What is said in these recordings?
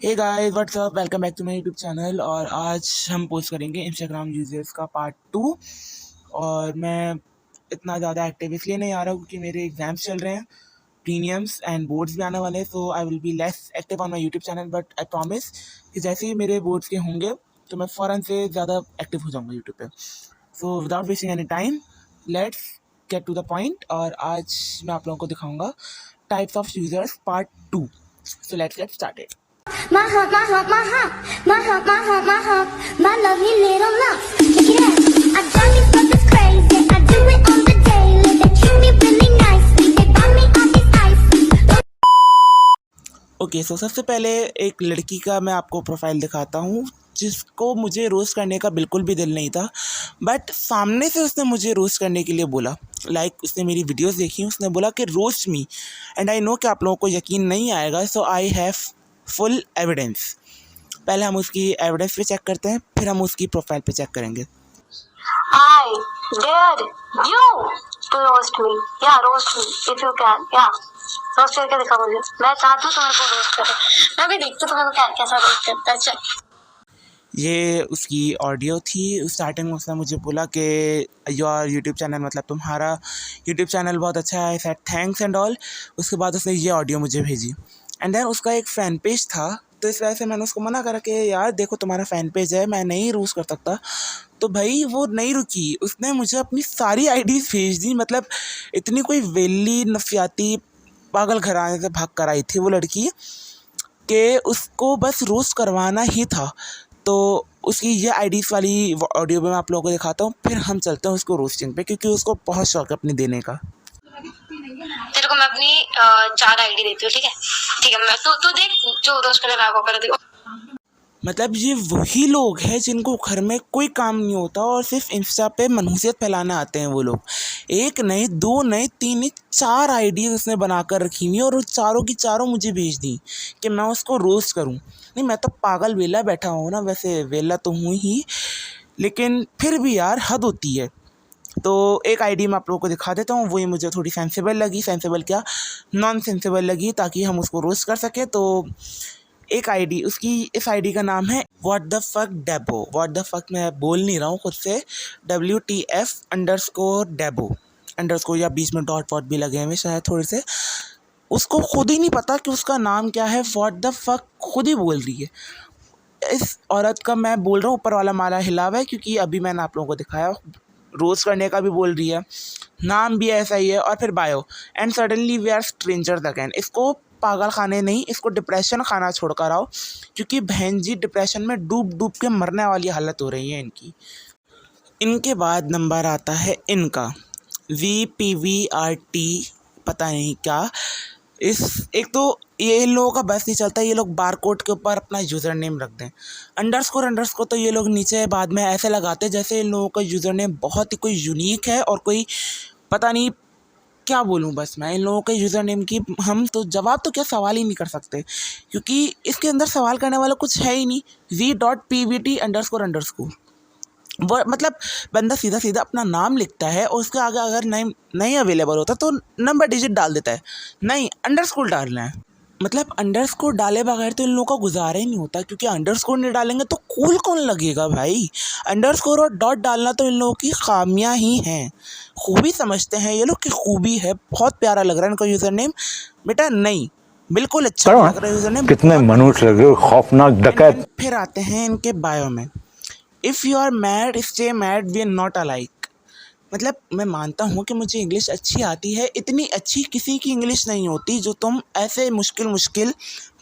Hey guys what's up, welcome back to my YouTube channel. और आज हम post करेंगे इंस्टाग्राम यूजर्स का पार्ट 2। और मैं इतना ज़्यादा एक्टिव इसलिए नहीं आ रहा हूँ क्योंकि मेरे एग्जाम्स चल रहे हैं, प्रीमियम्स एंड बोर्ड्स भी आने वाले हैं। So I will be less active on my YouTube channel, but I promise कि जैसे ही मेरे बोर्ड्स के होंगे तो मैं फ़ौरन से ज़्यादा एक्टिव हो जाऊँगा यूट्यूब पे। So without wasting any time, let's get to the point. और आज मैं आप लोगों को दिखाऊँगा types of users part 2। So let's get started. My heart, my heart, my heart, my heart, my heart, my heart, my lovely little love. Check it out. I drive these brothers crazy. I do it on the daily. They treat me really nicely. They buy me all this ice. Okay so सबसे पहले एक लड़की का मैं आपको profile दिखाता हूँ जिसको मुझे रोस्ट करने का बिल्कुल भी दिल नहीं था, बट सामने से उसने मुझे रोस्ट करने के लिए बोला। उसने मेरी वीडियोस देखी, उसने बोला कि roast me, and I know कि आप लोगों को यकीन नहीं आएगा, सो आई हैव फुल एविडेंस। पहले हम उसकी एविडेंस पे चेक करते हैं, फिर हम उसकी प्रोफाइल पे चेक करेंगे। I dare you to roast me. Yeah, roast me if you can. Yeah. Roast करके दिखा मुझे। मैं चाहती हूँ तुम्हारे को रोस्ट करे। मैं भी देखती हूँ तुम्हारे को कैसा रोस्ट करता है। चल। ये उसकी ऑडियो थी। स्टार्टिंग में उसने मुझे बोला कि योर यूट्यूब चैनल, मतलब तुम्हारा यूट्यूब चैनल बहुत अच्छा है, सेड थैंक्स एंड ऑल। उसके बाद उसने ये ऑडियो मुझे भेजी, एंड देन उसका एक फ़ैन पेज था, तो इस वजह से मैंने उसको मना करा कि यार देखो तुम्हारा फ़ैन पेज है, मैं नहीं रोस्ट कर सकता। तो भाई वो नहीं रुकी, उसने मुझे अपनी सारी आईडीज़ भेज दी। मतलब इतनी कोई वेली नफियाती पागल घराने से भाग कर आई थी वो लड़की कि उसको बस रोस्ट करवाना ही था। तो उसकी ये आईडीज़ वाली ऑडियो में मैं आप लोगों को दिखाता हूँ, फिर हम चलते हैं उसको रोस्टिंग पे, क्योंकि उसको बहुत शौक है अपनी देने का। तेरे को मैं अपनी 4 आईडी देती हूँ, ठीक है? ठीक है, मैं तू देख जो रोस्ट करे मैं कर दे। मतलब ये वही लोग हैं जिनको घर में कोई काम नहीं होता और सिर्फ इंस्टा पे मनहूसियत फैलाने आते हैं वो लोग। एक नहीं, दो नहीं, तीन नहीं, 4 आईडीज़ उसने बना कर रखी हुई और वो चारों की चारों मुझे भेज दी कि मैं उसको रोस्ट करूं। नहीं, मैं तो पागल वेला बैठा हूँ ना, वैसे वेला तो हूँ ही, लेकिन फिर भी यार हद होती है। तो एक आईडी मैं आप लोगों को दिखा देता हूँ, वही मुझे थोड़ी सेंसिबल लगी, सेंसिबल क्या, नॉन सेंसिबल लगी, ताकि हम उसको रोस्ट कर सकें। तो एक आईडी उसकी, इस आईडी का नाम है what the fuck Debo. What the fuck मैं बोल नहीं रहा हूँ खुद से, WTF_डेबो अंडरस्कोर, या बीच में डॉट वॉट भी लगे हुए शायद थोड़े से। उसको खुद ही नहीं पता कि उसका नाम क्या है, व्हाट द फक खुद ही बोल रही है। इस औरत का मैं बोल रहा हूँ ऊपर वाला माला हिला हुआ है, क्योंकि अभी मैंने आप लोगों को दिखाया, रोज़ करने का भी बोल रही है, नाम भी ऐसा ही है, और फिर bio, and suddenly we are strangers again. इसको पागल खाने नहीं, इसको डिप्रेशन खाना छोड़ कर आओ, क्योंकि बहन जी डिप्रेशन में डूब डूब के मरने वाली हालत हो रही है इनकी। इनके बाद नंबर आता है इनका VPVRT, पता नहीं क्या। इस एक तो ये इन लोगों का बस नहीं चलता, ये लोग बार कोड के ऊपर अपना यूज़र नेम रख दें। अंडरस्कोर तो ये लोग नीचे बाद में ऐसे लगाते जैसे इन लोगों का यूज़र नेम बहुत ही कोई यूनिक है और कोई पता नहीं क्या बोलूँ। बस मैं इन लोगों के यूज़र नेम की हम तो जवाब तो क्या सवाल ही नहीं कर सकते, क्योंकि इसके अंदर सवाल करने वाला कुछ है ही नहीं। V.PVT__। वो मतलब बंदा सीधा सीधा अपना नाम लिखता है और उसके आगे अगर नहीं अवेलेबल होता तो नंबर डिजिट डाल देता है, नहीं अंडरस्कोर डालना है। मतलब अंडरस्कोर डाले बगैर तो इन लोगों का गुजारा ही नहीं होता, क्योंकि अंडरस्कोर नहीं डालेंगे तो कूल कौन लगेगा भाई। अंडरस्कोर और डॉट डालना तो इन लोगों की खामियां ही हैं, खूबी समझते हैं ये लोग की खूबी है। बहुत प्यारा लग रहा है इनका यूज़र नेम, बेटा नहीं बिल्कुल अच्छा लग रहा है यूज़र नेम, कितने मनुष्य लगे हो, खौफनाक डकैत। फिर आते हैं इनके बायो में, if you are mad stay mad, we are not alike. मतलब मैं मानता हूँ कि मुझे इंग्लिश अच्छी आती है, इतनी अच्छी किसी की इंग्लिश नहीं होती जो तुम ऐसे मुश्किल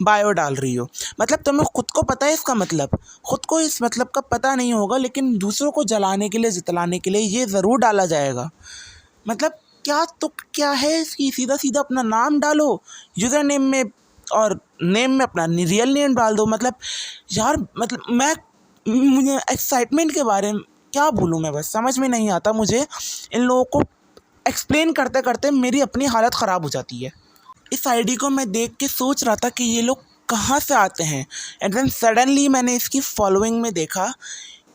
बायो डाल रही हो। मतलब तुम्हें खुद को पता है इसका मतलब, खुद को इस मतलब का पता नहीं होगा, लेकिन दूसरों को जलाने के लिए, जितलाने के लिए ये ज़रूर डाला जाएगा। मतलब क्या तो क्या है इसकी, सीधा सीधा अपना नाम डालो यूज़र नेम में और नेम में अपना रियल नेम डाल दो। मतलब यार, मतलब मुझे एक्साइटमेंट के बारे में क्या बोलूँ मैं, बस समझ में नहीं आता मुझे। इन लोगों को एक्सप्लेन करते करते मेरी अपनी हालत ख़राब हो जाती है। इस आईडी को मैं देख के सोच रहा था कि ये लोग कहाँ से आते हैं, एंड देन सडनली मैंने इसकी फॉलोइंग में देखा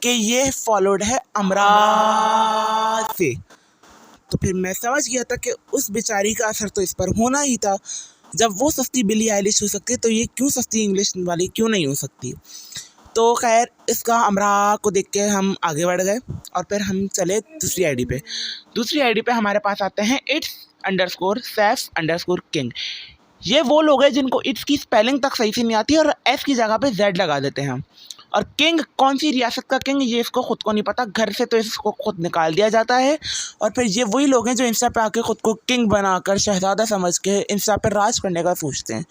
कि ये फॉलोड है अमराज से। तो फिर मैं समझ गया था कि उस बेचारी का असर तो इस पर होना ही था। जब वो सस्ती बिली आइलिश हो सकती है तो ये क्यों सस्ती इंग्लिश वाली क्यों नहीं हो सकती। तो खैर इसका अमरा को देख के हम आगे बढ़ गए और फिर हम चले दूसरी आईडी पे। दूसरी आईडी पे हमारे पास आते हैं its_sef_king। ये वो लोग हैं जिनको इट्स की स्पेलिंग तक सही से नहीं आती और एस की जगह पे जेड लगा देते हैं। और किंग कौन सी रियासत का किंग ये इसको खुद को नहीं पता, घर से तो इसको खुद निकाल दिया जाता है। और फिर ये वही लोग हैं जो इंस्टा पे आके खुद को किंग बनाकर शहजादा समझ के इंस्टा पे राज करने का सोचते हैं।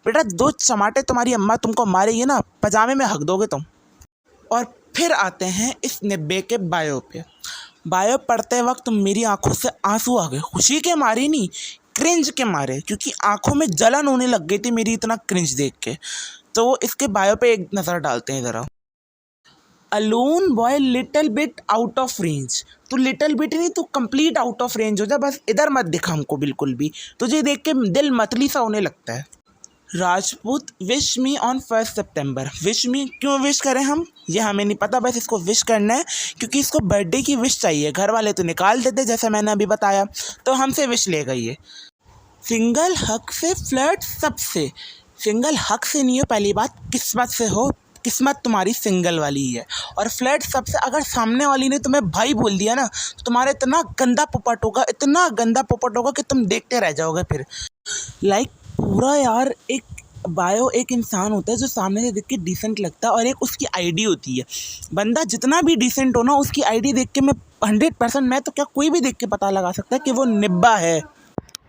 बेटा 2 चमाटे तुम्हारी अम्मा तुमको मारेगी ना, पजामे में हक दोगे तुम। और फिर आते हैं इस निब्बे के बायो पे। बायो पढ़ते वक्त मेरी आंखों से आंसू आ गए, खुशी के मारे नहीं, क्रिंज के मारे, क्योंकि आंखों में जलन होने लग गई थी मेरी इतना क्रिंज देख के। तो इसके बायो पे एक नज़र डालते हैं ज़रा। Alone boy little bit out of range. तो लिटिल बिट नहीं, तो कंप्लीट आउट ऑफ रेंज हो जा, बस इधर मत दिखा हमको बिल्कुल भी, तुझे देख के दिल मतली सा होने लगता है। Rajput wish me on 1 September. Wish me क्यों विश करें हम, ये हमें नहीं पता, बस इसको विश करना है क्योंकि इसको बर्थडे की विश चाहिए। घर वाले तो निकाल देते जैसे मैंने अभी बताया, तो हमसे विश ले गई है। सिंगल हक से फ्लर्ट सबसे। सिंगल हक से नहीं हो, पहली बात किस्मत से हो, किस्मत तुम्हारी सिंगल वाली ही है। और फ्लर्ट सबसे, अगर सामने वाली ने तुम्हें भाई बोल दिया ना तो तुम्हारा इतना गंदा पोपट होगा, इतना गंदा पोपट होगा कि तुम देखते रह जाओगे फिर। पूरा यार एक बायो एक इंसान होता है जो सामने से देख के डिसेंट लगता है और एक उसकी आईडी होती है। बंदा जितना भी डिसेंट हो ना, उसकी आईडी देख के मैं 100% मैं तो क्या कोई भी देख के पता लगा सकता है कि वो निब्बा है।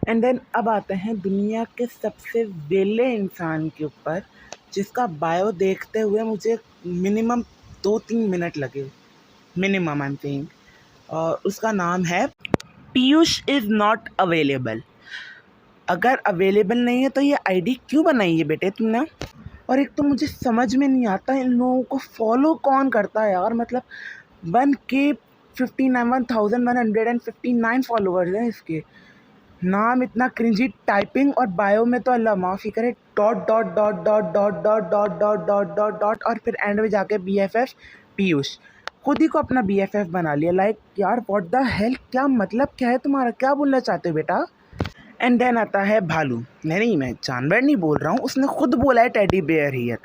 एंड देन अब आते हैं दुनिया के सबसे वेले इंसान के ऊपर, जिसका बायो देखते हुए मुझे मिनिमम 2-3 मिनट लगे, मिनिमम आई एम सेइंग। और उसका नाम है पीयूष इज़ नॉट अवेलेबल। अगर अवेलेबल नहीं है तो ये आईडी क्यों बनाई है बेटे तुमने। और एक तो मुझे समझ में नहीं आता इन लोगों को फॉलो कौन करता है यार, मतलब 1,159 फॉलोअर्स हैं इसके। नाम इतना क्रिंजी, टाइपिंग और बायो में तो अल्लाह माफ़ी करे dot dot dot dot dot dot dot dot dot dot dot और फिर एंड में जाके BFF पीयूष। खुद ही को अपना BFF बना लिया। लाइक यार व्हाट द हेल, क्या मतलब क्या है तुम्हारा, क्या बोलना चाहते हो बेटा। एंड देन आता है भालू। नहीं मैं जानवर नहीं बोल रहा हूँ, उसने खुद बोला है टेडी बेयर हियर,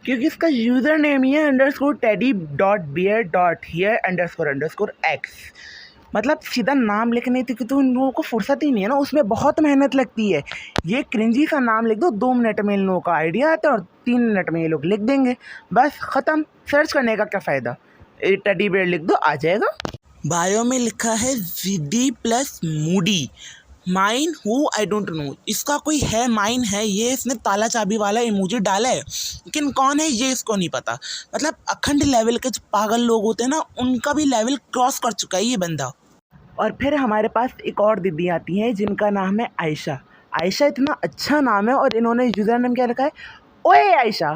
क्योंकि इसका यूज़र नेम ही है _teddy.bear.here__x। मतलब सीधा नाम लिखने थी कि तो इन लोगों को फुर्सत ही नहीं है ना, उसमें बहुत मेहनत लगती है। ये क्रिंजी सा नाम लिख दो, 2 मिनट में इन लोगों का आइडिया आता है और 3 मिनट में ये लोग लिख देंगे, बस ख़त्म। सर्च करने का क्या फ़ायदा, टेडी बेयर लिख दो आ जाएगा। बायो में लिखा है विडी plus Moody. Mine who I don't know, इसका कोई है माइन है, ये इसने ताला चाबी वाला इमोजी डाला है, लेकिन कौन है ये इसको नहीं पता। मतलब अखंड लेवल के जो पागल लोग होते हैं ना, उनका भी लेवल क्रॉस कर चुका है ये बंदा। और फिर हमारे पास एक और दीदी आती हैं जिनका नाम है आयशा। आयशा इतना अच्छा नाम है और इन्होंने यूज़र नेम क्या रखा है, ओए आयशा।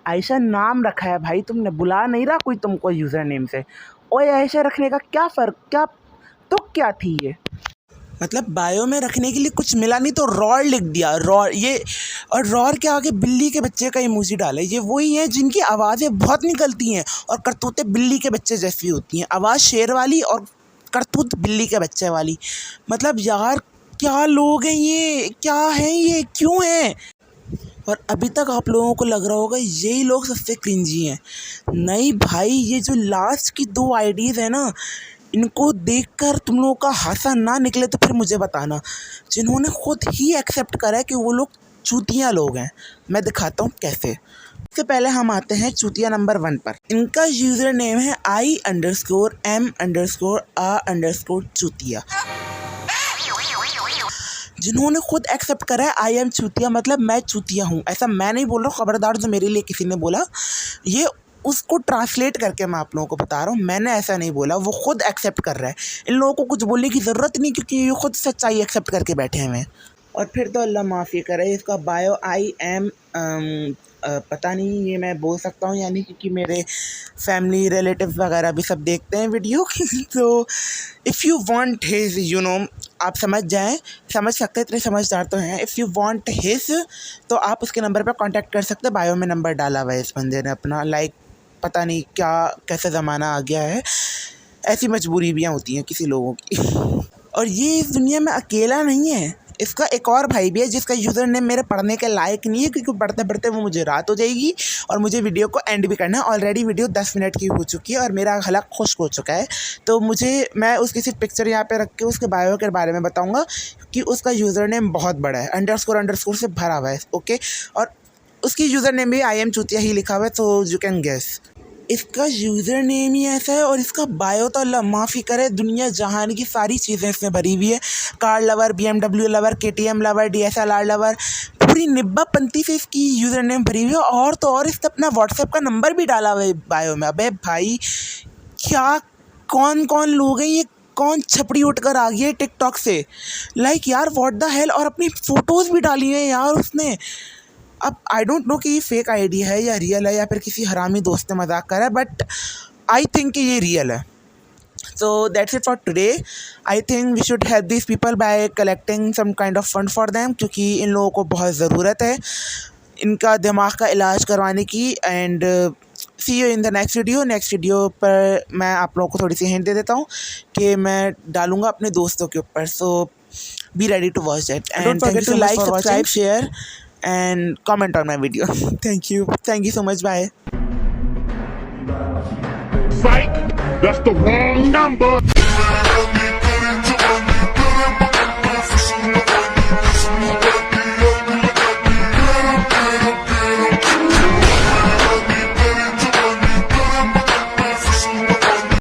आयशा नाम रखा है भाई, तुमने बुला नहीं रहा कोई तुमको यूज़र नेम से। ओए आयशा रखने का क्या फ़र्क, क्या तो क्या थी ये। मतलब बायो में रखने के लिए कुछ मिला नहीं तो रॉर लिख दिया, रॉर ये। और रॉर के आगे बिल्ली के बच्चे का इमोजी डाला। ये वही हैं जिनकी आवाज़ें बहुत निकलती हैं और करतूतें बिल्ली के बच्चे जैसी होती हैं। आवाज़ शेर वाली और करतूत बिल्ली के बच्चे वाली। मतलब यार क्या लोग हैं ये, क्या हैं ये, क्यों हैं। और अभी तक आप लोगों को लग रहा होगा यही लोग सबसे क्रिंजी हैं। नहीं भाई, ये जो लास्ट की 2 आईडीज़ है ना, इनको देखकर तुम लोगों का हासा ना निकले तो फिर मुझे बताना, जिन्होंने खुद ही एक्सेप्ट करा है कि वो लोग चूतिया लोग हैं। मैं दिखाता हूँ कैसे। सबसे पहले हम आते हैं चूतिया नंबर 1 पर। इनका यूज़र नेम है I_M_A_चूतिया। जिन्होंने खुद एक्सेप्ट करा है आई एम चूतिया, मतलब मैं चूतिया हूँ। ऐसा मैं नहीं बोल रहा हूँ, खबरदार जो मेरे लिए किसी ने बोला, ये उसको ट्रांसलेट करके मैं आप लोगों को बता रहा हूँ। मैंने ऐसा नहीं बोला, वो खुद एक्सेप्ट कर रहा है। इन लोगों को कुछ बोलने की ज़रूरत नहीं, क्योंकि ये खुद सच्चाई एक्सेप्ट करके बैठे हुए हैं। और फिर तो अल्लाह माफ़ी करे, इसका बायो I_M पता नहीं ये मैं बोल सकता हूँ या नहीं, क्योंकि मेरे फैमिली रिलेटिव्स वगैरह भी सब देखते हैं वीडियो। तो इफ़ यू वांट हिज आप समझ जाएं, समझ सकते हैं, इतने समझदार तो हैं। इफ़ यू वांट हिज तो आप उसके नंबर पर कांटेक्ट कर सकते हैं। बायो में नंबर डाला हुआ है इस बंदे ने अपना। लाइक पता नहीं क्या कैसे ज़माना आ गया है, ऐसी मजबूरी भी होती हैं किसी लोगों की। और ये इस दुनिया में अकेला नहीं है, इसका एक और भाई भी है जिसका यूज़र नेम मेरे पढ़ने के लायक नहीं है, क्योंकि पढ़ते पढ़ते वो मुझे रात हो जाएगी और मुझे वीडियो को एंड भी करना है। ऑलरेडी वीडियो 10 मिनट की हो चुकी है और मेरा गला खुश्क हो चुका है। तो मैं उसकी सिर्फ पिक्चर यहाँ पे रख के उसके बायो के बारे में बताऊँगा कि उसका यूज़र नेम बहुत बड़ा है, अंडरस्कोर से भरा हुआ है। ओके, और उसकी यूज़र नेम भी आई एम चूतिया ही लिखा हुआ है, तो यू कैन गेस। इसका यूज़र नेम ही ऐसा है और इसका बायो तो अल्लाह माफ़ी करे, दुनिया जहान की सारी चीज़ें इसमें भरी हुई है। Car lover, BMW lover, KTM lover, DSLR lover, पूरी निब्बा पंती से इसकी यूज़र नेम भरी हुई है। और तो और इसने अपना व्हाट्सएप का नंबर भी डाला हुआ है बायो में। अबे भाई, क्या कौन कौन लोग हैं ये, कौन छपड़ी उठ कर आ गई है टिकटॉक से, लाइक यार व्हाट द हेल। और अपनी फ़ोटोज़ भी डाली हैं यार उसने। अब आई डोंट नो कि ये फेक आईडी है या रियल है या फिर किसी हरामी दोस्त ने मजाक करा है, बट आई थिंक कि ये रियल है। So that's it for today. I think we should help these people by collecting some kind of fund for them, क्योंकि इन लोगों को बहुत ज़रूरत है इनका दिमाग का इलाज करवाने की। And see you in the next video. Next video पर मैं आप लोगों को थोड़ी सी हिंट दे देता हूँ कि मैं डालूँगा अपने दोस्तों के ऊपर। So be ready to watch that and don't forget to like, subscribe, share and comment on my video. Thank you so much. Bye. Psych, that's the wrong number.